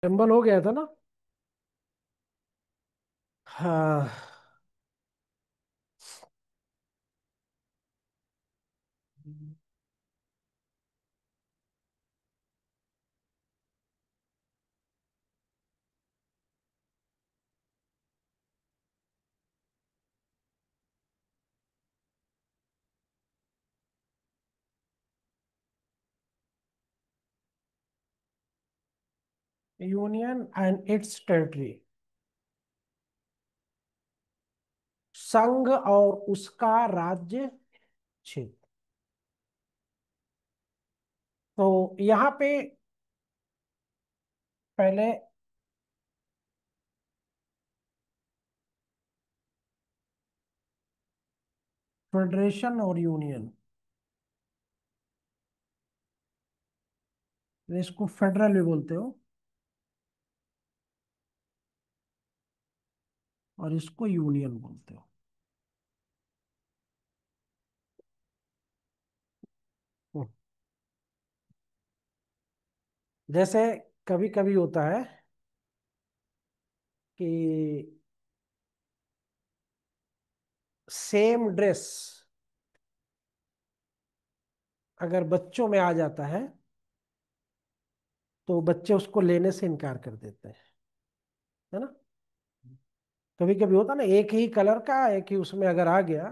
Tremble हो गया था ना। हाँ। Union and it's territory. संघ और उसका राज्य क्षेत्र। तो यहाँ पे पहले फेडरेशन और यूनियन, इसको फेडरल भी बोलते हो और इसको यूनियन बोलते हो। हम्म। जैसे कभी कभी होता है कि सेम ड्रेस अगर बच्चों में आ जाता तो बच्चे उसको लेने से इनकार कर देते हैं, है ना। कभी कभी होता ना, एक ही कलर का एक ही उसमें अगर आ गया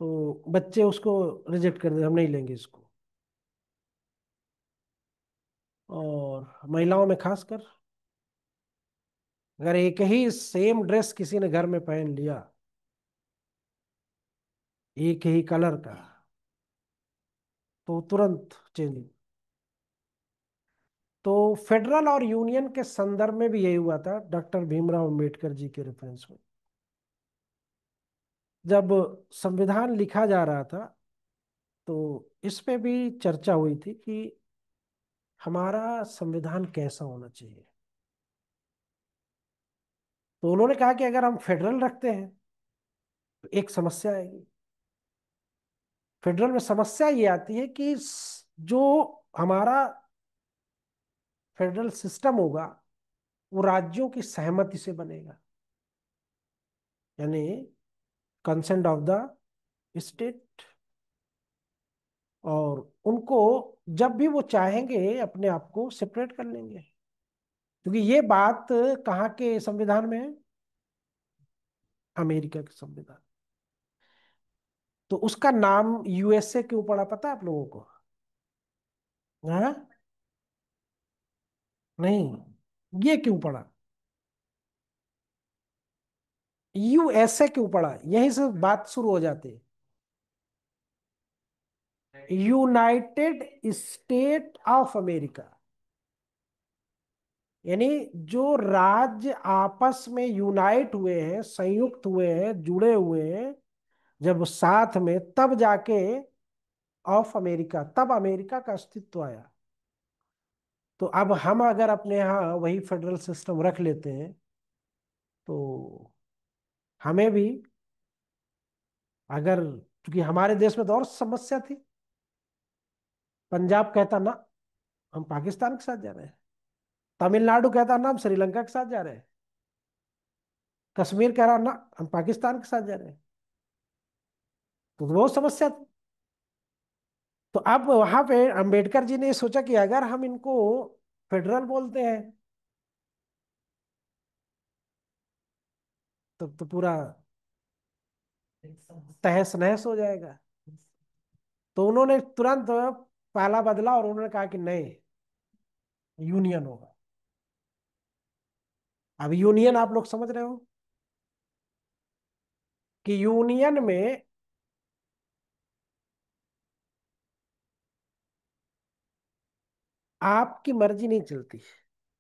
तो बच्चे उसको रिजेक्ट कर देते, हम नहीं लेंगे इसको। और महिलाओं में खासकर अगर एक ही सेम ड्रेस किसी ने घर में पहन लिया, एक ही कलर का, तो तुरंत चेंज। तो फेडरल और यूनियन के संदर्भ में भी यही हुआ था डॉक्टर भीमराव अंबेडकर जी के रेफरेंस में। जब संविधान लिखा जा रहा था तो इस पे भी चर्चा हुई थी कि हमारा संविधान कैसा होना चाहिए। तो उन्होंने कहा कि अगर हम फेडरल रखते हैं तो एक समस्या आएगी। फेडरल में समस्या ये आती है कि जो हमारा फेडरल सिस्टम होगा वो राज्यों की सहमति से बनेगा, यानी कंसेंट ऑफ द स्टेट। और उनको जब भी वो चाहेंगे अपने आप को सेपरेट कर लेंगे, क्योंकि ये बात कहाँ के संविधान में है? अमेरिका के संविधान। तो उसका नाम यूएसए क्यों पड़ा पता है आप लोगों को? हाँ। नहीं, ये क्यों पड़ा? यूएसए क्यों पड़ा, यहीं से बात शुरू हो जाती है। यूनाइटेड स्टेट ऑफ अमेरिका, यानी जो राज्य आपस में यूनाइट हुए हैं, संयुक्त हुए हैं, जुड़े हुए हैं जब साथ में, तब जाके ऑफ अमेरिका, तब अमेरिका का अस्तित्व आया। तो अब हम अगर अपने यहाँ वही फेडरल सिस्टम रख लेते हैं तो हमें भी, अगर, क्योंकि हमारे देश में तो और समस्या थी। पंजाब कहता ना हम पाकिस्तान के साथ जा रहे हैं, तमिलनाडु कहता ना हम श्रीलंका के साथ जा रहे हैं, कश्मीर कह रहा ना हम पाकिस्तान के साथ जा रहे हैं। तो बहुत समस्या थी। तो अब वहां पे अंबेडकर जी ने सोचा कि अगर हम इनको फेडरल बोलते हैं तब तो पूरा तहस नहस हो जाएगा। तो उन्होंने तुरंत पाला बदला और उन्होंने कहा कि नहीं, यूनियन होगा। अब यूनियन आप लोग समझ रहे हो कि यूनियन में आपकी मर्जी नहीं चलती,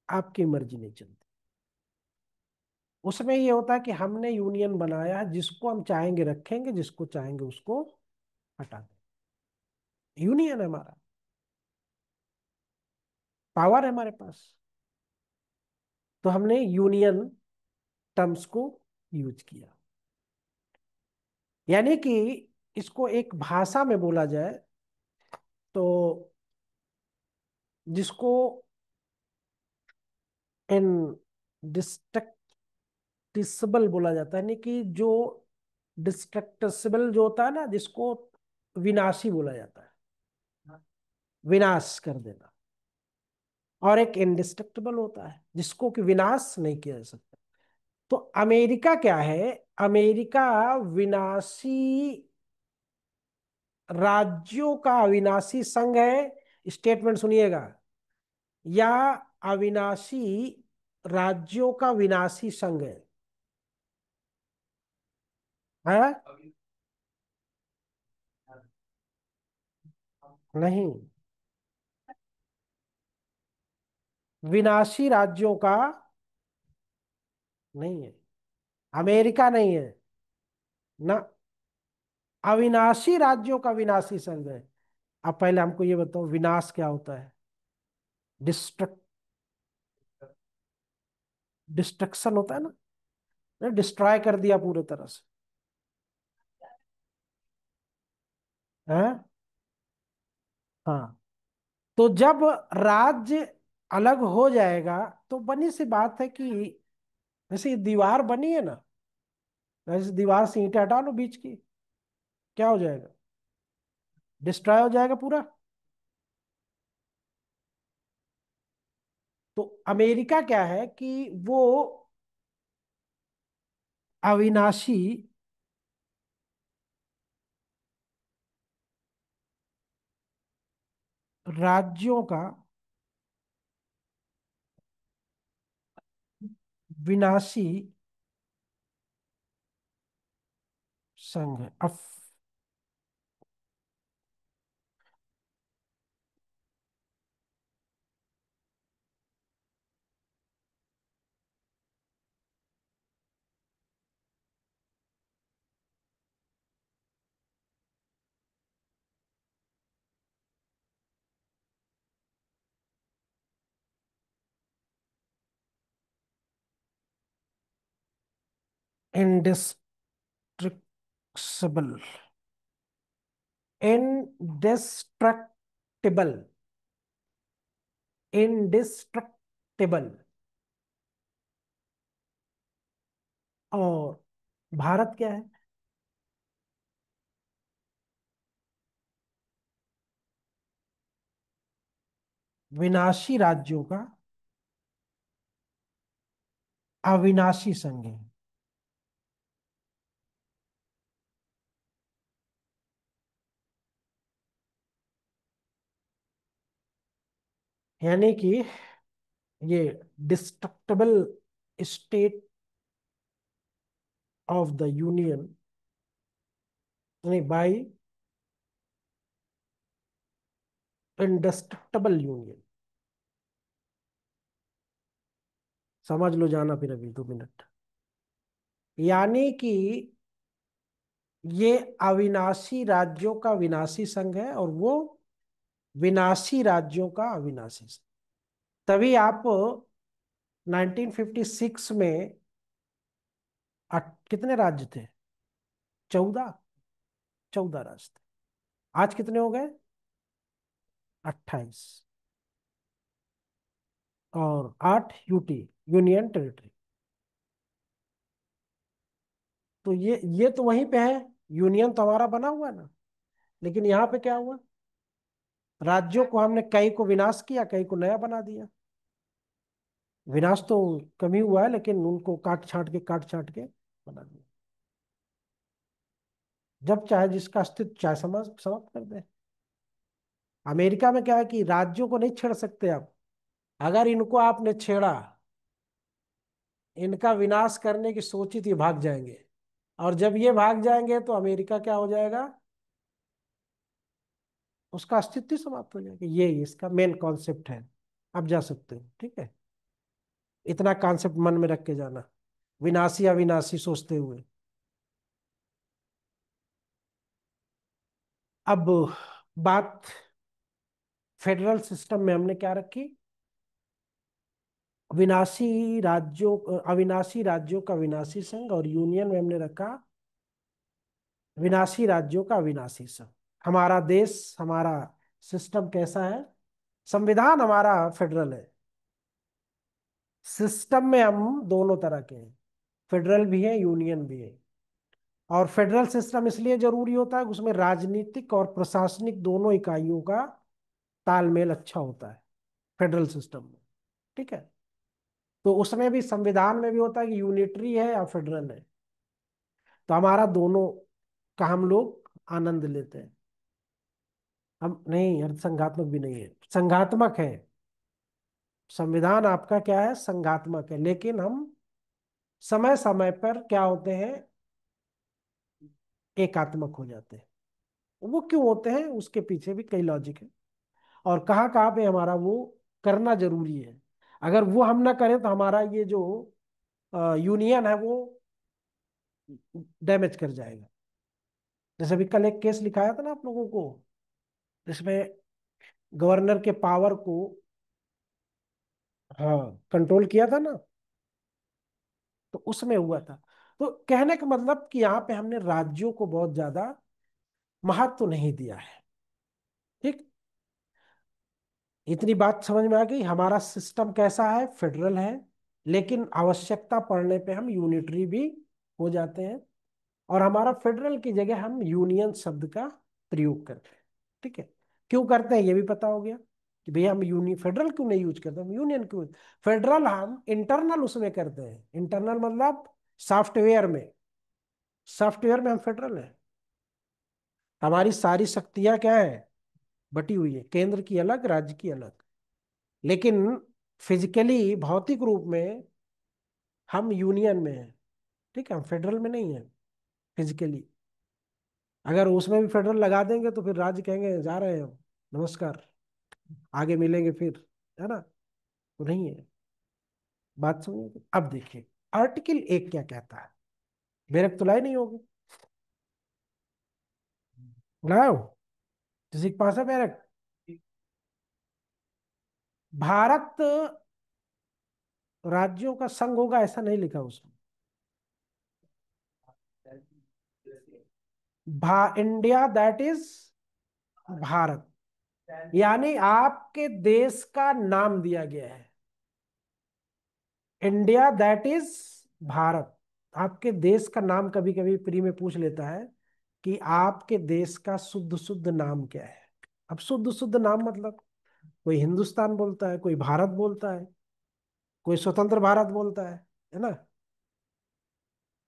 आपकी मर्जी नहीं चलती। उसमें ये होता है कि हमने यूनियन बनाया, जिसको हम चाहेंगे रखेंगे, जिसको चाहेंगे उसको हटा दें। यूनियन है हमारा, पावर है हमारे पास। तो हमने यूनियन टर्म्स को यूज किया, यानी कि इसको एक भाषा में बोला जाए तो जिसको इनडिस्ट्रक्टिबल बोला जाता है, यानी कि जो डिस्ट्रक्टिबल जो होता है ना, जिसको विनाशी बोला जाता है, विनाश कर देना। और एक इंडिस्ट्रक्टिबल होता है जिसको कि विनाश नहीं किया जा सकता। तो अमेरिका क्या है? अमेरिका विनाशी राज्यों का अविनाशी संघ है, स्टेटमेंट सुनिएगा, या अविनाशी राज्यों का विनाशी संघ है? नहीं, विनाशी राज्यों का नहीं है, अमेरिका नहीं है ना, अविनाशी राज्यों का विनाशी संघ है। अब पहले हमको ये बताओ, विनाश क्या होता है? डिस्ट्रक्ट डिस्ट्रक्शन होता है ना, डिस्ट्रॉय कर दिया पूरे तरह से, है। हाँ, तो जब राज्य अलग हो जाएगा, तो बनी सी बात है कि जैसे ये दीवार बनी है ना, जैसे दीवार से ईंटें हटा लो बीच की, क्या हो जाएगा? डिस्ट्रॉय हो जाएगा पूरा। तो अमेरिका क्या है कि वो अविनाशी राज्यों का विनाशी संघ है। अब इंडिस्ट्रक्सिबल, इंडेस्ट्रक्टिबल, इंडिस्ट्रक्टिबल। और भारत क्या है? विनाशी राज्यों का अविनाशी संघ है। यानी कि ये destructible state of the union, नहीं, बाय इंडेस्ट्रक्टिबल यूनियन। समझ लो जाना फिर अभी 2 मिनट। यानी कि ये अविनाशी राज्यों का विनाशी संघ है, और वो विनाशी राज्यों का अविनाशी संघ। तभी आप 1956 में कितने राज्य थे? 14, 14 राज्य थे। आज कितने हो गए? 28। और 8 यूटी, यूनियन टेरिटरी। तो ये तो वहीं पे है, यूनियन तो हमारा बना हुआ है ना। लेकिन यहाँ पे क्या हुआ? राज्यों को हमने कई को विनाश किया, कई को नया बना दिया। विनाश तो कम ही हुआ है, लेकिन उनको काट छांट के बना दिया। जब चाहे जिसका अस्तित्व चाहे समाप्त कर दे। अमेरिका में क्या है कि राज्यों को नहीं छेड़ सकते आप। अगर इनको आपने छेड़ा, इनका विनाश करने की सोची थी, भाग जाएंगे। और जब ये भाग जाएंगे तो अमेरिका क्या हो जाएगा? उसका अस्तित्व ही समाप्त हो जाएगा। ये इसका मेन कॉन्सेप्ट है। आप जा सकते हो, ठीक है। इतना कॉन्सेप्ट मन में रख के जाना, विनाशी अविनाशी सोचते हुए। अब बात फेडरल सिस्टम में हमने क्या रखी? अविनाशी राज्यों का विनाशी संघ, और यूनियन में हमने रखा विनाशी राज्यों का अविनाशी संघ। हमारा देश, हमारा सिस्टम कैसा है? संविधान हमारा फेडरल है। सिस्टम में हम दोनों तरह के हैं, फेडरल भी है, यूनियन भी है। और फेडरल सिस्टम इसलिए जरूरी होता है, उसमें राजनीतिक और प्रशासनिक दोनों इकाइयों का तालमेल अच्छा होता है फेडरल सिस्टम में। ठीक है। तो उसमें भी, संविधान में भी होता है कि यूनिटरी है या फेडरल है। तो हमारा दोनों का हम लोग आनंद लेते हैं। हम नहीं, अर्थ संघात्मक भी नहीं है, संघात्मक है। संविधान आपका क्या है, संघात्मक है, लेकिन हम समय समय पर क्या होते हैं, एकात्मक हो जाते हैं। वो क्यों होते हैं, उसके पीछे भी कई लॉजिक है, और कहाँ कहाँ पे हमारा वो करना जरूरी है। अगर वो हम ना करें तो हमारा ये जो यूनियन है वो डैमेज कर जाएगा। जैसे अभी कल एक केस लिखाया था ना आप लोगों को, जिसमें गवर्नर के पावर को, हाँ, कंट्रोल किया था ना, तो उसमें हुआ था। तो कहने का मतलब कि यहाँ पे हमने राज्यों को बहुत ज्यादा महत्व नहीं दिया है। ठीक। इतनी बात समझ में आ गई, हमारा सिस्टम कैसा है, फेडरल है, लेकिन आवश्यकता पड़ने पे हम यूनिटरी भी हो जाते हैं। और हमारा फेडरल की जगह हम यूनियन शब्द का प्रयोग करते हैं। ठीक है। क्यों करते हैं ये भी पता हो गया कि भैया हम फेडरल क्यों नहीं यूज करते, हम यूनियन क्यों। फेडरल हम इंटरनल उसमें करते हैं, इंटरनल मतलब सॉफ्टवेयर में, सॉफ्टवेयर में हम फेडरल है। हमारी सारी शक्तियां क्या है, बटी हुई है, केंद्र की अलग, राज्य की अलग। लेकिन फिजिकली, भौतिक रूप में हम यूनियन में हैं। ठीक है, हम फेडरल में नहीं है फिजिकली। अगर उसमें भी फेडरल लगा देंगे तो फिर राज्य कहेंगे जा रहे हैं हम, नमस्कार, आगे मिलेंगे फिर, है ना। तो नहीं है। बात समझिए। अब देखिए आर्टिकल 1 क्या कहता है, बेरक तुलाई नहीं होगी, लाओ, किसी के पास है बेरक। भारत राज्यों का संघ होगा ऐसा नहीं लिखा उसमें। इंडिया दैट इज भारत, यानी आपके देश का नाम दिया गया है, इंडिया दैट इज भारत। आपके देश का नाम कभी कभी प्री में पूछ लेता है कि आपके देश का शुद्ध शुद्ध नाम क्या है। अब शुद्ध शुद्ध नाम मतलब, कोई हिंदुस्तान बोलता है, कोई भारत बोलता है, कोई स्वतंत्र भारत बोलता है ना,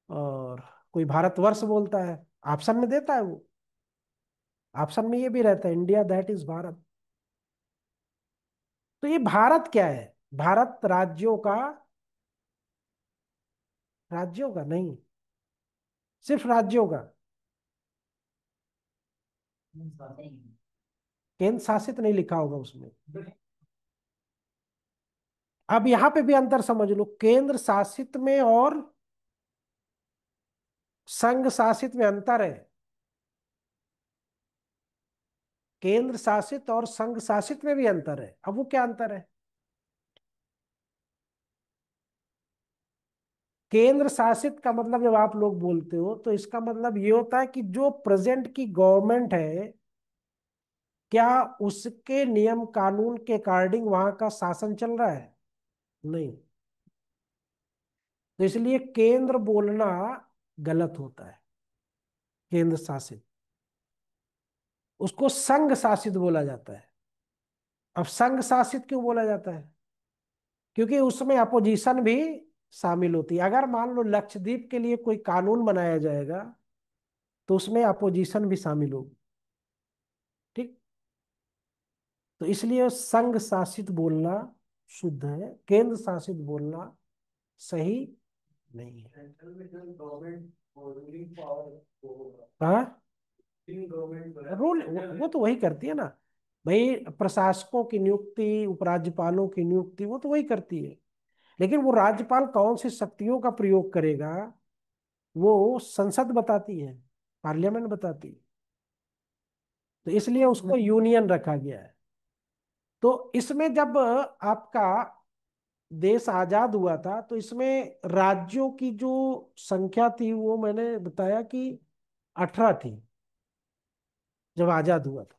और कोई भारतवर्ष बोलता है। ऑप्शन में देता है वो, ऑप्शन में ये भी रहता है इंडिया दैट इज भारत। तो ये भारत क्या है, भारत राज्यों का नहीं, सिर्फ राज्यों का, केंद्र शासित नहीं लिखा होगा उसमें। अब यहां पे भी अंतर समझ लो, केंद्र शासित में और संघ शासित में अंतर है। केंद्र शासित और संघ शासित में भी अंतर है। अब वो क्या अंतर है, केंद्र शासित का मतलब जब आप लोग बोलते हो तो इसका मतलब ये होता है कि जो प्रेजेंट की गवर्नमेंट है, क्या उसके नियम कानून के अकॉर्डिंग वहां का शासन चल रहा है, नहीं। तो इसलिए केंद्र बोलना गलत होता है, केंद्र शासित, उसको संघ शासित बोला जाता है। अब संघ शासित क्यों बोला जाता है, क्योंकि उसमें अपोजिशन भी शामिल होती है। अगर मान लो लक्षद्वीप के लिए कोई कानून बनाया जाएगा तो उसमें अपोजिशन भी शामिल होगी। ठीक। तो इसलिए संघ शासित बोलना शुद्ध है, केंद्र शासित बोलना सही नहीं है। हाँ, रूल वो तो वही करती है ना भाई, प्रशासकों की नियुक्ति, उपराज्यपालों की नियुक्ति वो तो वही करती है। लेकिन वो राज्यपाल कौन सी शक्तियों का प्रयोग करेगा, वो संसद बताती है, पार्लियामेंट बताती है। तो इसलिए उसको यूनियन रखा गया है। तो इसमें जब आपका देश आजाद हुआ था तो इसमें राज्यों की जो संख्या थी वो मैंने बताया कि 18 थी जब आजाद हुआ था।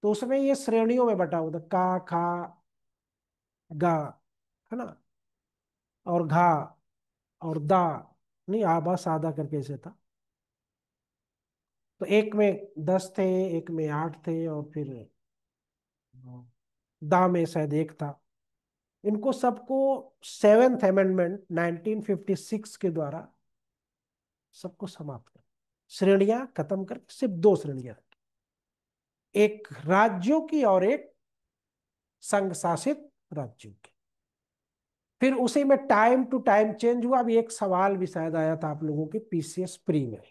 तो उसमें ये श्रेणियों में बटा हुआ था, का, खा, गा, है ना। और घा और दा, नहीं आबा सादा करके ऐसे था। तो एक में 10 थे, एक में 8 थे, और फिर दा में शायद एक था। इनको सबको सेवेंथ अमेंडमेंट 1956 के द्वारा सबको समाप्त कर, श्रेणियां खत्म करके सिर्फ दो श्रेणियां रखी, एक राज्यों की और एक संघ शासित राज्यों की। फिर उसी में टाइम टू टाइम चेंज हुआ। अभी एक सवाल भी शायद आया था आप लोगों के पीसीएस प्री में,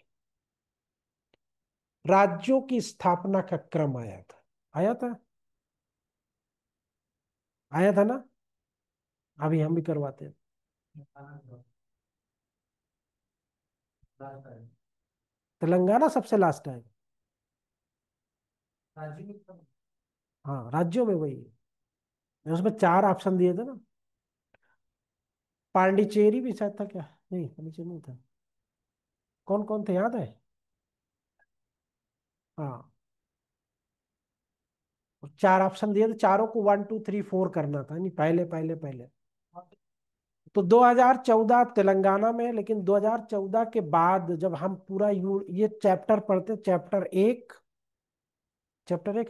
राज्यों की स्थापना का क्रम आया था, आया था, आया था ना। अभी हम भी करवाते हैं। तेलंगाना सबसे लास्ट आएगा। हाँ राज्यों में वही है। उसमें 4 ऑप्शन दिए थे ना। पांडिचेरी भी शायद था क्या, नहीं पांडिचेरी नहीं था। कौन कौन थे याद है? हाँ, और 4 ऑप्शन दिए थे, चारों को 1 2 3 4 करना था, नहीं पहले पहले पहले। तो 2014 तेलंगाना में, लेकिन 2014 के बाद जब हम पूरा ये चैप्टर पढ़ते, चैप्टर 1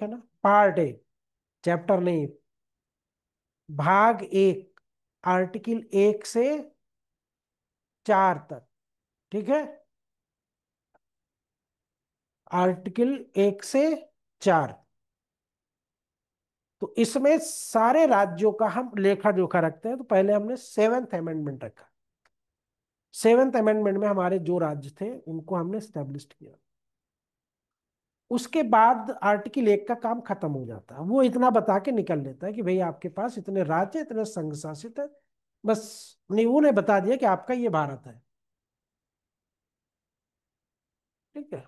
है ना, पार्ट 1, चैप्टर नहीं, भाग 1, आर्टिकल 1 से 4 तक, ठीक है। आर्टिकल 1 से 4। तो इसमें सारे राज्यों का हम लेखा जोखा रखते हैं। तो पहले हमने सेवेंथ अमेंडमेंट रखा। सेवेंथ अमेंडमेंट में हमारे जो राज्य थे उनको हमने स्टैब्लिश किया। उसके बाद आर्टिकल 1 का काम खत्म हो जाता है। वो इतना बता के निकल लेता है कि भाई आपके पास इतने राज्य, इतने संघ शासित है, बस। नहीं, उन्हें बता दिया कि आपका ये भारत है, ठीक है।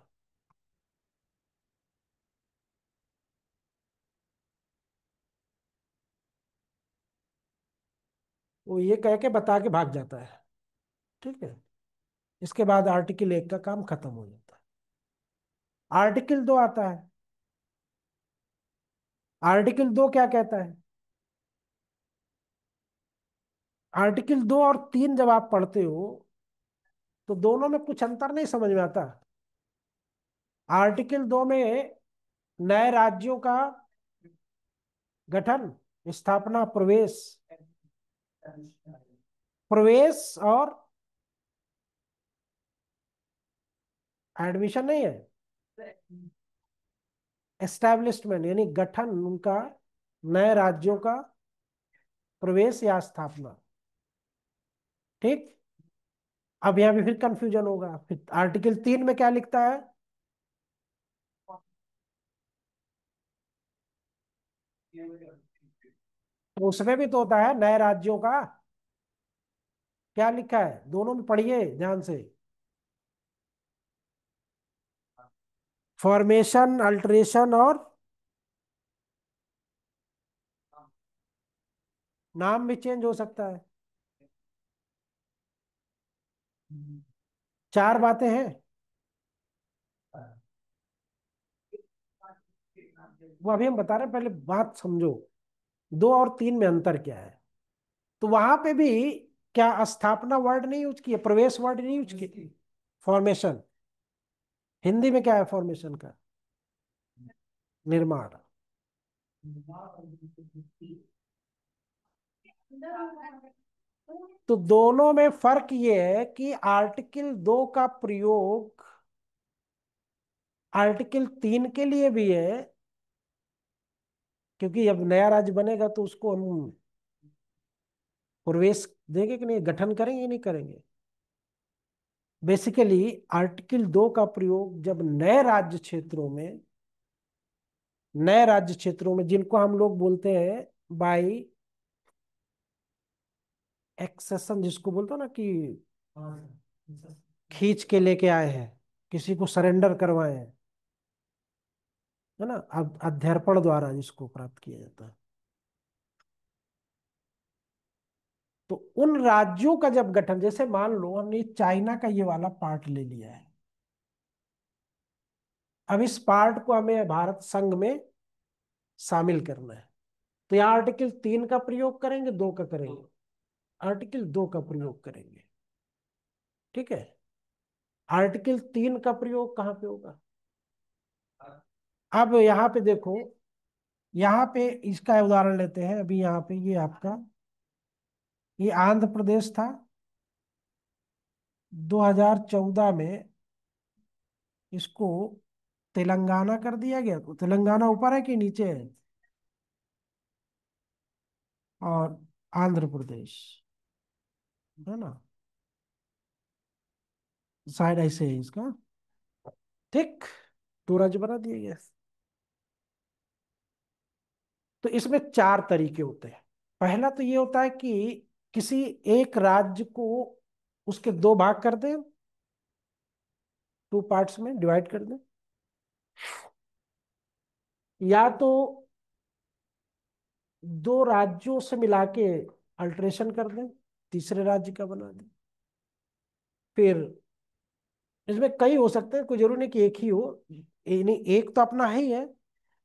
वो ये कह के बता के भाग जाता है, ठीक है। इसके बाद आर्टिकल 1 का काम खत्म हो जाता है। आर्टिकल 2 आता है। आर्टिकल 2 क्या कहता है? आर्टिकल 2 और 3 जब आप पढ़ते हो तो दोनों में कुछ अंतर नहीं समझ में आता। आर्टिकल 2 में नए राज्यों का गठन, स्थापना, प्रवेश, प्रवेश और एडमिशन नहीं है, एस्टैब्लिशमेंट यानी गठन उनका, नए राज्यों का प्रवेश या स्थापना, ठीक। अब यहाँ भी फिर कंफ्यूजन होगा। फिर आर्टिकल 3 में क्या लिखता है? तो उसमें भी तो होता है नए राज्यों का, क्या लिखा है दोनों में, पढ़िए ध्यान से। फॉर्मेशन, अल्टरेशन और नाम भी चेंज हो सकता है। 4 बातें हैं। वो अभी हम बता रहे हैं, पहले बात समझो। 2 और 3 में अंतर क्या है? तो वहां पे भी क्या स्थापना वर्ड नहीं यूज किया, प्रवेश वर्ड नहीं यूज किया, फॉर्मेशन। हिंदी में क्या है फॉर्मेशन का? निर्माण। तो दोनों में फर्क ये है कि आर्टिकल 2 का प्रयोग आर्टिकल 3 के लिए भी है, क्योंकि अब नया राज्य बनेगा तो उसको हम प्रवेश देंगे कि नहीं, गठन करेंगे नहीं करेंगे। बेसिकली आर्टिकल 2 का प्रयोग जब नए राज्य क्षेत्रों में जिनको हम लोग बोलते हैं बाई एक्सेशन, जिसको बोलते हैं ना कि खींच के लेके आए हैं, किसी को सरेंडर करवाए हैं, है ना, अध्यर्पण द्वारा जिसको प्राप्त किया जाता है। तो उन राज्यों का जब गठन, जैसे मान लो हमने चाइना का ये वाला पार्ट ले लिया है, अब इस पार्ट को हमें भारत संघ में शामिल करना है। तो यहाँ आर्टिकल 3 का प्रयोग करेंगे, 2 का करेंगे? आर्टिकल 2 का प्रयोग करेंगे। ठीक है। आर्टिकल 3 का प्रयोग कहाँ पे होगा? अब यहाँ पे देखो, यहाँ पे इसका उदाहरण लेते हैं। अभी यहाँ पे ये आपका, ये आंध्र प्रदेश था। 2014 में इसको तेलंगाना कर दिया गया। तो तेलंगाना ऊपर है कि नीचे है? और आंध्र प्रदेश, है ना, शायद ऐसे है इसका। ठीक, 2 राज्य बना दिए गए। तो इसमें 4 तरीके होते हैं। पहला तो ये होता है कि किसी एक राज्य को उसके 2 भाग कर दें, 2 पार्ट्स में डिवाइड कर दें। या तो 2 राज्यों से मिला के अल्ट्रेशन कर दें, तीसरे राज्य का बना दें। फिर इसमें कई हो सकते हैं, कोई जरूरी नहीं कि एक ही हो। नहीं, एक तो अपना ही है।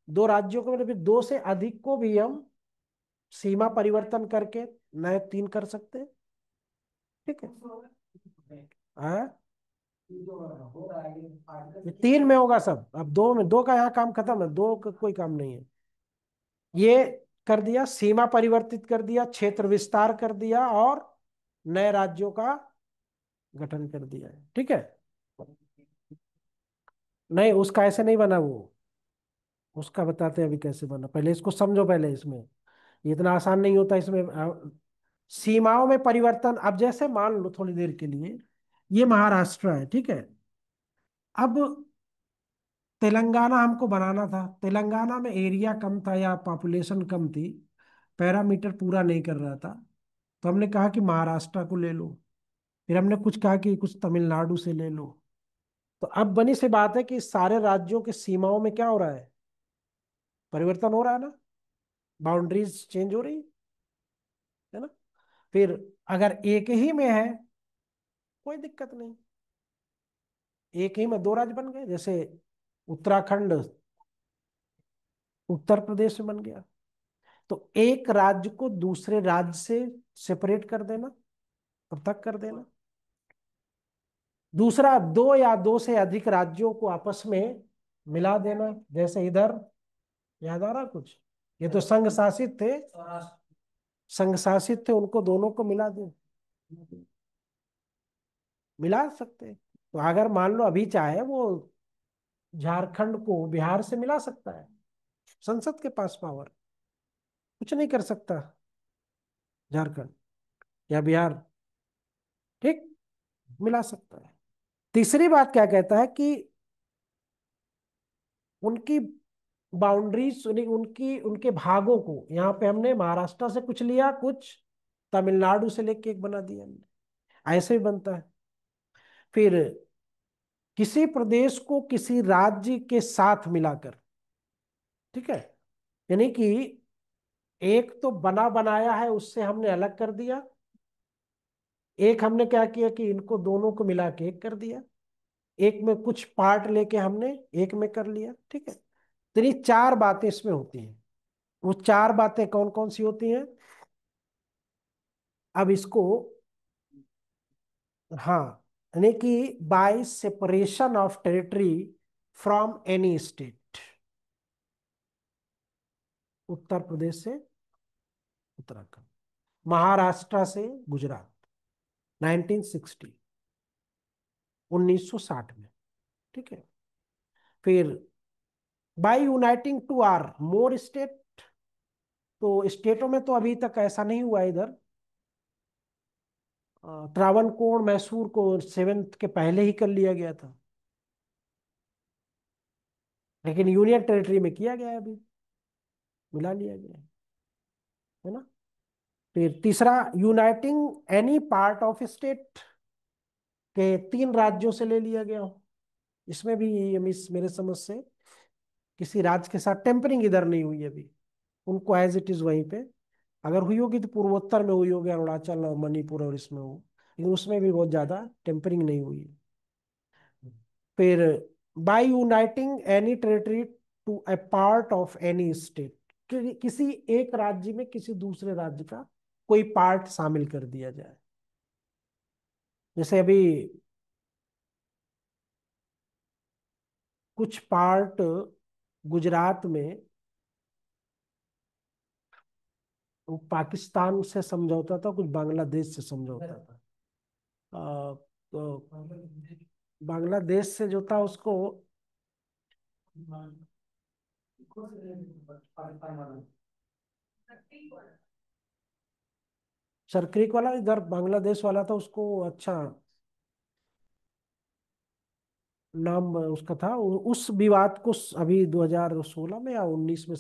2 राज्यों को मतलब फिर 2 से अधिक को भी हम सीमा परिवर्तन करके नए 3 कर सकते हैं। ठीक है। हाँ, ये 3 में होगा सब। अब 2 में, 2 का यहाँ काम खत्म है, 2 का कोई काम नहीं है। ये कर दिया, सीमा परिवर्तित कर दिया, क्षेत्र विस्तार कर दिया, और नए राज्यों का गठन कर दिया है। ठीक है। नहीं, उसका ऐसे नहीं बना वो। उसका बताते हैं अभी कैसे बना, पहले इसको समझो। पहले इसमें ये इतना आसान नहीं होता इसमें। सीमाओं में परिवर्तन, अब जैसे मान लो थोड़ी देर के लिए ये महाराष्ट्र है। ठीक है। अब तेलंगाना हमको बनाना था। तेलंगाना में एरिया कम था या पॉपुलेशन कम थी, पैरामीटर पूरा नहीं कर रहा था। तो हमने कहा कि महाराष्ट्र को ले लो। फिर हमने कुछ कहा कि कुछ तमिलनाडु से ले लो। तो अब बनी सी बात है कि सारे राज्यों की सीमाओं में क्या हो रहा है? परिवर्तन हो रहा है ना, बाउंड्रीज चेंज हो रही है ना। फिर अगर एक ही में है, कोई दिक्कत नहीं। एक ही में 2 राज्य बन गए, जैसे उत्तराखंड उत्तर प्रदेश में बन गया। तो एक राज्य को दूसरे राज्य से सेपरेट कर देना, पृथक कर देना। दूसरा, 2 या 2 से अधिक राज्यों को आपस में मिला देना, जैसे इधर। याद आ रहा कुछ? ये तो संघ शासित थे, संघ शासित थे, उनको दोनों को मिला दे, मिला सकते हैं। तो अगर मान लो अभी चाहे वो झारखंड को बिहार से मिला सकता है। संसद के पास पावर, कुछ नहीं कर सकता झारखंड या बिहार। ठीक, मिला सकता है। तीसरी बात क्या कहता है कि उनकी बाउंड्रीज, उनकी उनके भागों को, यहाँ पे हमने महाराष्ट्र से कुछ लिया, कुछ तमिलनाडु से लेके एक बना दिया हमने। ऐसे ही बनता है। फिर किसी प्रदेश को किसी राज्य के साथ मिलाकर। ठीक है। यानी कि एक तो बना बनाया है, उससे हमने अलग कर दिया। एक हमने क्या किया कि इनको दोनों को मिला के एक कर दिया। एक में कुछ पार्ट लेके हमने एक में कर लिया। ठीक है। तो ये 4 बातें इसमें होती हैं। वो 4 बातें कौन कौन सी होती हैं? अब इसको, हाँ, यानी कि by separation of territory from any state. Uttar Pradesh से उत्तराखंड, महाराष्ट्र से गुजरात, 1960, 1960 में। ठीक है। फिर by uniting two or more state. तो स्टेटों में तो अभी तक ऐसा नहीं हुआ इधर। त्रावणकोर मैसूर को 7th के पहले ही कर लिया गया था, लेकिन यूनियन टेरिटरी में किया गया है अभी, मिला लिया गया है ना। फिर तीसरा, uniting any part of state, के 3 राज्यों से ले लिया गया हो। इसमें भी मेरे समझ से किसी राज्य के साथ टेम्परिंग इधर नहीं हुई अभी। उनको एज इट इज वहीं पे, अगर हुई होगी तो पूर्वोत्तर में हुई होगी, अरुणाचल और मणिपुर और इसमें हो, लेकिन उसमें भी बहुत ज्यादा टेम्परिंग नहीं हुई। फिर by uniting any territory to a part of any state, किसी एक राज्य में किसी दूसरे राज्य का कोई पार्ट शामिल कर दिया जाए। जैसे अभी कुछ पार्ट गुजरात में वो पाकिस्तान से समझौता था, कुछ बांग्लादेश से समझौता था। तो बांग्लादेश से जो था उसको सरक्रिक वाला इधर बांग्लादेश वाला था, उसको अच्छा नाम उसका था। उस विवाद को अभी 2016 में या 19 में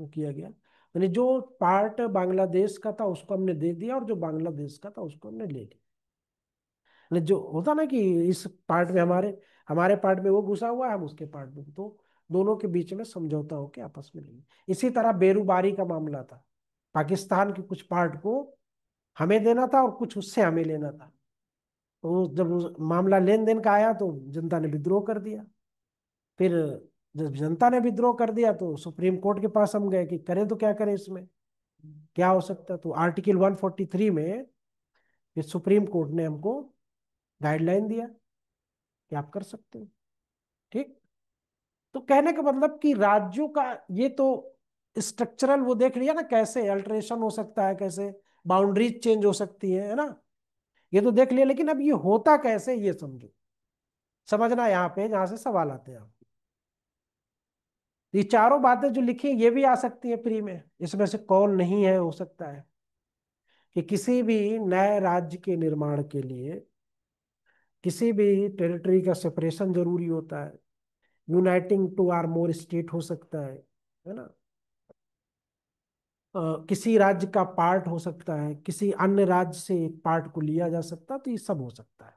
किया गया। यानी जो पार्ट बांग्लादेश का था उसको हमने दे दिया, और जो बांग्लादेश का था उसको हमने ले लिया। यानी जो होता ना कि इस पार्ट में हमारे हमारे पार्ट में वो घुसा हुआ है, हम उसके पार्ट में, तो दोनों के बीच में समझौता होकर आपस में लेंगे। इसी तरह बेरूबारी का मामला था, पाकिस्तान के कुछ पार्ट को हमें देना था और कुछ उससे हमें लेना था। तो जब मामला लेन देन का आया तो जनता ने विद्रोह कर दिया। फिर जब जनता ने विद्रोह कर दिया तो सुप्रीम कोर्ट के पास हम गए कि करें तो क्या करें, इसमें क्या हो सकता है। तो आर्टिकल 143 में फिर सुप्रीम कोर्ट ने हमको गाइडलाइन दिया कि आप कर सकते हो। ठीक। तो कहने का मतलब कि राज्यों का ये तो स्ट्रक्चरल वो देख लिया ना, कैसे अल्टरेशन हो सकता है, कैसे बाउंड्रीज चेंज हो सकती है ना, ये तो देख लिया। लेकिन अब ये होता कैसे, ये समझो, समझना यहाँ पे जहां से सवाल आते हैं। ये चारों बातें जो लिखी हैं, ये भी आ सकती है प्री में, इसमें से कौन नहीं है, हो सकता है कि किसी भी नए राज्य के निर्माण के लिए किसी भी टेरिटरी का सेपरेशन जरूरी होता है। Uniting two or more state हो सकता है ना। किसी राज्य का पार्ट हो सकता है, किसी अन्य राज्य से एक पार्ट को लिया जा सकता है, तो ये सब हो सकता है।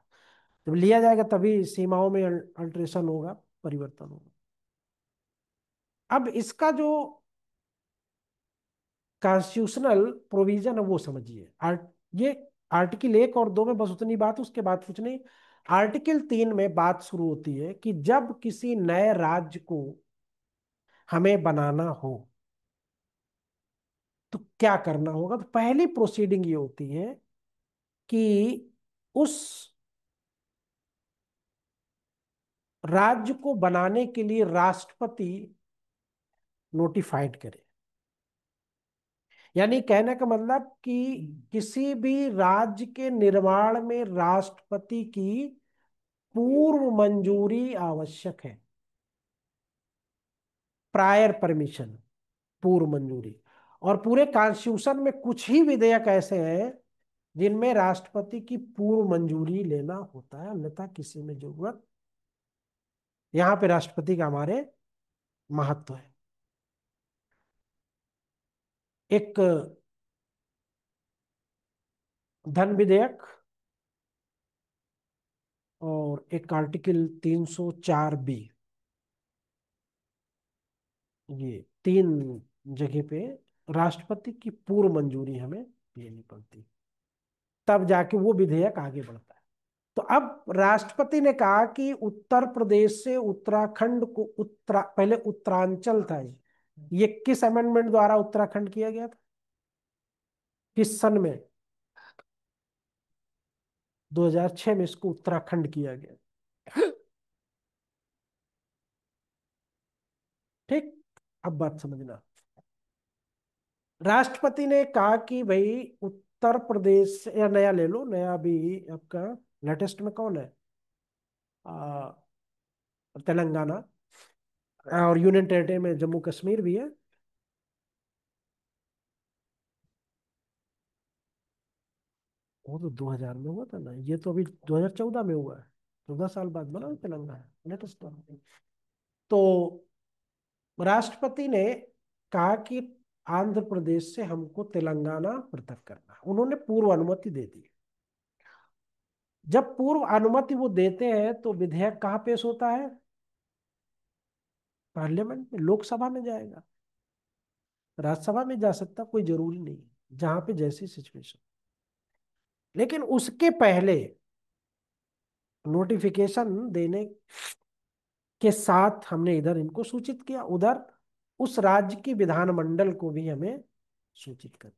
जब लिया जाएगा तभी सीमाओं में अल्ट्रेशन होगा, परिवर्तन होगा। अब इसका जो कॉन्स्टिट्यूशनल प्रोविजन है वो समझिए। ये आर्टिकल 1 और 2 में बस उतनी बात, उसके बाद कुछ नहीं। आर्टिकल 3 में बात शुरू होती है कि जब किसी नए राज्य को हमें बनाना हो तो क्या करना होगा। तो पहली प्रोसीडिंग ये होती है कि उस राज्य को बनाने के लिए राष्ट्रपति नोटिफाइड करे। यानी कहने का मतलब कि किसी भी राज्य के निर्माण में राष्ट्रपति की पूर्व मंजूरी आवश्यक है। प्रायर परमिशन, पूर्व मंजूरी। और पूरे कॉन्स्टिट्यूशन में कुछ ही विधेयक ऐसे हैं जिनमें राष्ट्रपति की पूर्व मंजूरी लेना होता है, अन्यथा किसी में जरूरत। यहाँ पे राष्ट्रपति का हमारे महत्व है। एक धन विधेयक और एक आर्टिकल 304B, ये तीन जगह पे राष्ट्रपति की पूर्व मंजूरी हमें लेनी पड़ती, तब जाके वो विधेयक आगे बढ़ता है। तो अब राष्ट्रपति ने कहा कि उत्तर प्रदेश से उत्तराखंड को पहले उत्तरांचल था ये किस अमेंडमेंट द्वारा उत्तराखंड किया गया था, किस सन में? 2006 में इसको उत्तराखंड किया गया। ठीक। अब बात समझना। राष्ट्रपति ने कहा कि भाई उत्तर प्रदेश या नया ले लो, नया भी आपका लेटेस्ट में कौन है, आ, तेलंगाना। और यूनियन टेरिटरी में जम्मू कश्मीर भी है। वो तो 2000 में हुआ था ना, ये तो अभी 2014 में हुआ है। 14 साल बाद बना तेलंगाना, लेटेस्ट। तो राष्ट्रपति ने कहा कि आंध्र प्रदेश से हमको तेलंगाना पृथक करना, उन्होंने पूर्व अनुमति दे दी। जब पूर्व अनुमति वो देते हैं तो विधेयक कहाँ पेश होता है? पार्लियामेंट में, लोकसभा में जाएगा। राज्यसभा में जा सकता, कोई जरूरी नहीं, जहां पे जैसी सिचुएशन। लेकिन उसके पहले नोटिफिकेशन देने के साथ हमने इधर इनको सूचित किया, उधर उस राज्य की विधानमंडल को भी हमें सूचित कर।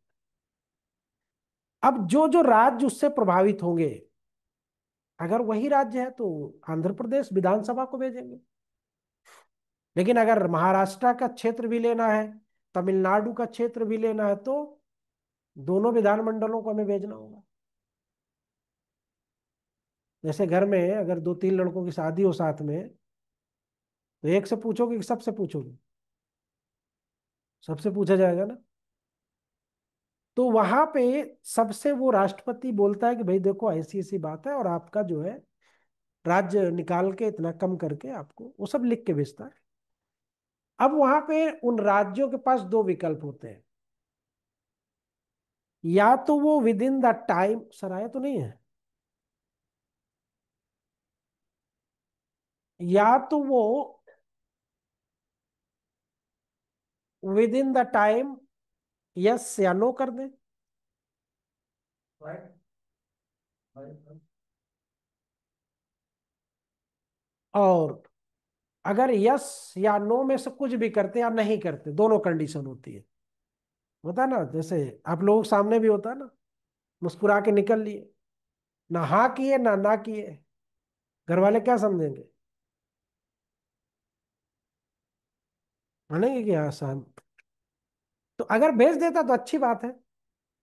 अब जो जो राज्य उससे प्रभावित होंगे, अगर वही राज्य है तो आंध्र प्रदेश विधानसभा को भेजेंगे। लेकिन अगर महाराष्ट्र का क्षेत्र भी लेना है, तमिलनाडु का क्षेत्र भी लेना है, तो दोनों विधानमंडलों को हमें भेजना होगा। जैसे घर में अगर दो तीन लड़कों की शादी हो साथ में, तो एक से पूछोगे कि सबसे पूछोगे? सबसे पूछा जाएगा ना। तो वहां पे सबसे वो राष्ट्रपति बोलता है कि भाई देखो ऐसी ऐसी बात है, और आपका जो है राज्य निकाल के इतना कम करके आपको वो सब लिख के भेजता है। अब वहां पे उन राज्यों के पास दो विकल्प होते हैं। या तो वो with in the time, sir आया तो नहीं है, या तो वो with in the time yes या नो कर दे। और अगर यस या नो में से कुछ भी करते या नहीं करते, दोनों कंडीशन होती है। होता है ना, जैसे आप लोगों के सामने भी होता है ना, मुस्कुरा के निकल लिए, ना हाँ किए ना ना किए, घर वाले क्या समझेंगे? मानेंगे कि हाँ सहन। तो अगर भेज देता तो अच्छी बात है।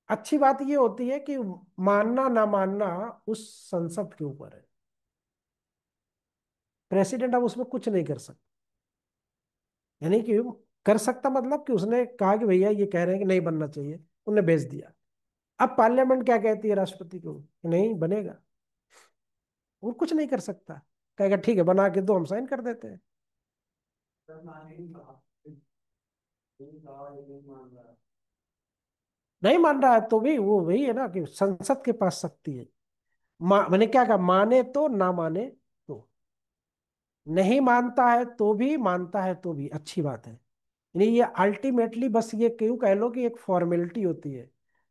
अच्छी बात ये होती है कि मानना ना मानना उस संसद के ऊपर है। प्रेसिडेंट अब उसमें कुछ नहीं कर सकता। यानी कि कर सकता मतलब कि उसने कहा कि भैया ये कह रहे हैं कि नहीं बनना चाहिए, उन्हें भेज दिया। अब पार्लियामेंट क्या कहती है राष्ट्रपति को कि नहीं बनेगा, वो कुछ नहीं कर सकता। कहेगा ठीक है बना के दो, हम साइन कर देते हैं। नहीं मान रहा है तो भी वो वही है ना कि संसद के पास शक्ति है। मैंने क्या कहा, माने तो ना माने तो, नहीं मानता है तो भी, मानता है तो भी, अच्छी बात है। यानी ये अल्टीमेटली बस ये क्यों कह लो कि एक फॉर्मेलिटी होती है।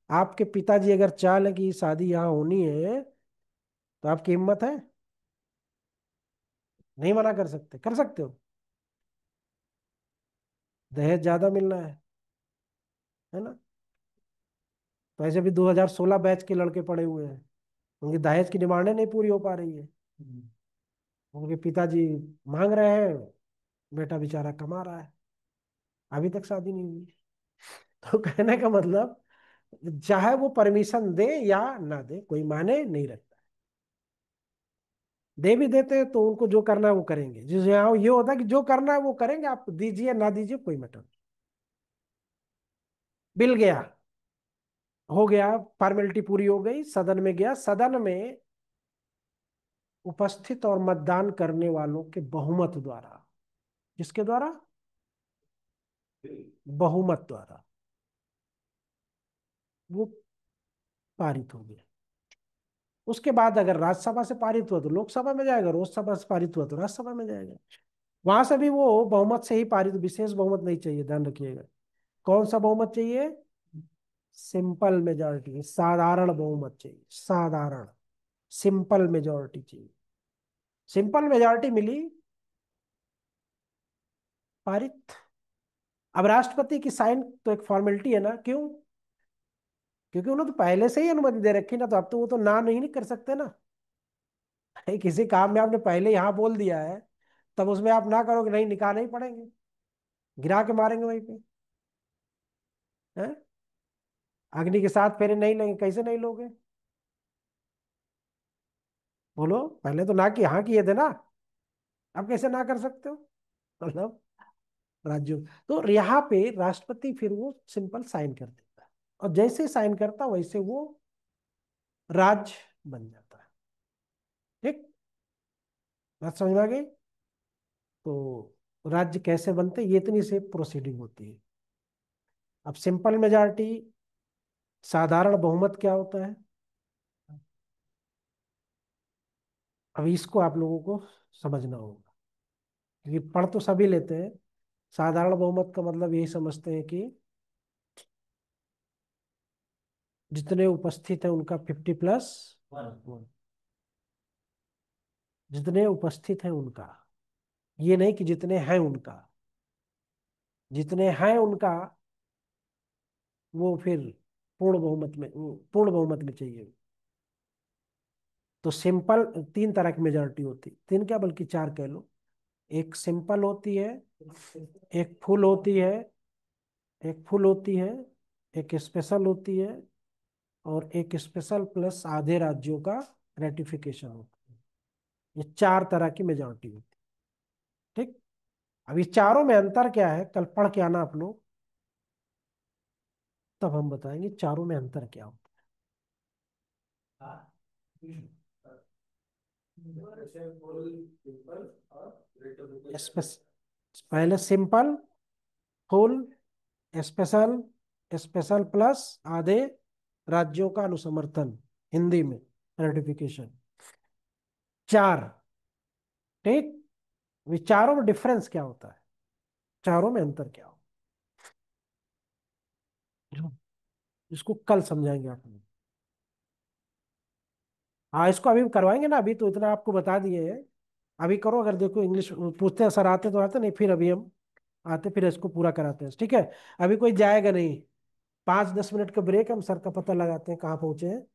आपके पिताजी अगर चाह लें कि शादी यहाँ होनी है, तो आपकी हिम्मत है? नहीं मना कर सकते, कर सकते हो? दहेज ज्यादा मिलना है ना? तो ऐसे भी 2016 बैच के लड़के पड़े हुए हैं, उनकी दहेज की डिमांडें नहीं पूरी हो पा रही है। उनके पिताजी मांग रहे हैं, बेटा बेचारा कमा रहा है, अभी तक शादी नहीं हुई। तो कहने का मतलब, चाहे वो परमिशन दे या ना दे, कोई माने नहीं रखता। दे भी देते हैं तो उनको जो करना है वो करेंगे। जिस यहाँ ये होता है कि जो करना है वो करेंगे, आप दीजिए ना दीजिए कोई मैटर नहीं। बिल गया, हो गया, फॉर्मेलिटी पूरी हो गई, सदन में गया, सदन में उपस्थित और मतदान करने वालों के बहुमत द्वारा, किसके द्वारा? बहुमत द्वारा वो पारित हो गया। उसके बाद अगर राज्यसभा से पारित हुआ तो लोकसभा में जाएगा, लोकसभा से पारित हुआ तो राज्यसभा में जाएगा। वहां से भी वो बहुमत से ही पारित, विशेष बहुमत नहीं चाहिए, ध्यान रखिएगा। कौन सा बहुमत चाहिए? सिंपल मेजॉरिटी, साधारण बहुमत चाहिए, साधारण, सिंपल मेजॉरिटी चाहिए। सिंपल मेजॉरिटी मिली, पारित। अब राष्ट्रपति की साइन तो एक फॉर्मेलिटी है ना, क्यों? क्योंकि उन्होंने तो पहले से ही अनुमति दे रखी ना, तो अब तो वो तो ना नहीं कर सकते ना। किसी काम में आपने पहले यहाँ बोल दिया है, तब उसमें आप ना करोगे, नहीं निकालने ही पड़ेंगे, गिरा के मारेंगे वहीं पे। हैं? अग्नि के साथ फेरे नहीं लेंगे, कैसे नहीं लोगे? बोलो, पहले तो ना कि हाँ किए थे ना, अब कैसे ना कर सकते हो? मतलब राज्यों, तो यहाँ पे राष्ट्रपति फिर वो सिंपल साइन कर देता है, और जैसे साइन करता वैसे वो राज्य बन जाता है। ठीक, बात समझ में आ गई? तो राज्य कैसे बनते, ये इतनी से प्रोसीडिंग होती है। अब सिंपल मेजॉरिटी, साधारण बहुमत क्या होता है? अब इसको आप लोगों को समझना होगा, क्योंकि पढ़ तो सभी लेते हैं। साधारण बहुमत का मतलब यही समझते हैं कि जितने उपस्थित हैं उनका 50+1, जितने उपस्थित हैं उनका, ये नहीं कि जितने हैं उनका, जितने हैं उनका, वो फिर पूर्ण बहुमत में चाहिए। तो सिंपल, तीन तरह की मेजोरिटी होती, तीन क्या बल्कि चार कह लो। एक सिंपल होती है, एक फुल होती है, एक फुल होती है, एक स्पेशल होती है, और एक स्पेशल प्लस आधे राज्यों का रेटिफिकेशन होता है। ये चार तरह की मेजोरिटी होती है। ठीक। अब ये चारों में अंतर क्या है, कल पढ़ के आना आप लोग, तब हम बताएंगे चारों में अंतर क्या होता है। पहले simple, full, special, special plus आधे राज्यों का अनुसमर्थन, हिंदी में रेटिफिकेशन, चार। ठीक। विचारों में डिफरेंस क्या होता है, चारों में अंतर क्या हो, इसको कल समझाएंगे आप लोग। हाँ, इसको अभी करवाएंगे ना, अभी तो इतना आपको बता दिए हैं। अभी करो, अगर देखो इंग्लिश पूछते हैं सर आते तो आते, नहीं फिर अभी हम आते फिर इसको पूरा कराते हैं, ठीक है। अभी कोई जाएगा नहीं, 5-10 मिनट का ब्रेक, हम सर का पता लगाते हैं कहाँ पहुंचे हैं,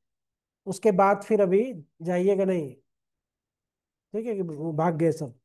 उसके बाद फिर अभी जाइएगा नहीं। ठीक है कि वो भाग गए सब।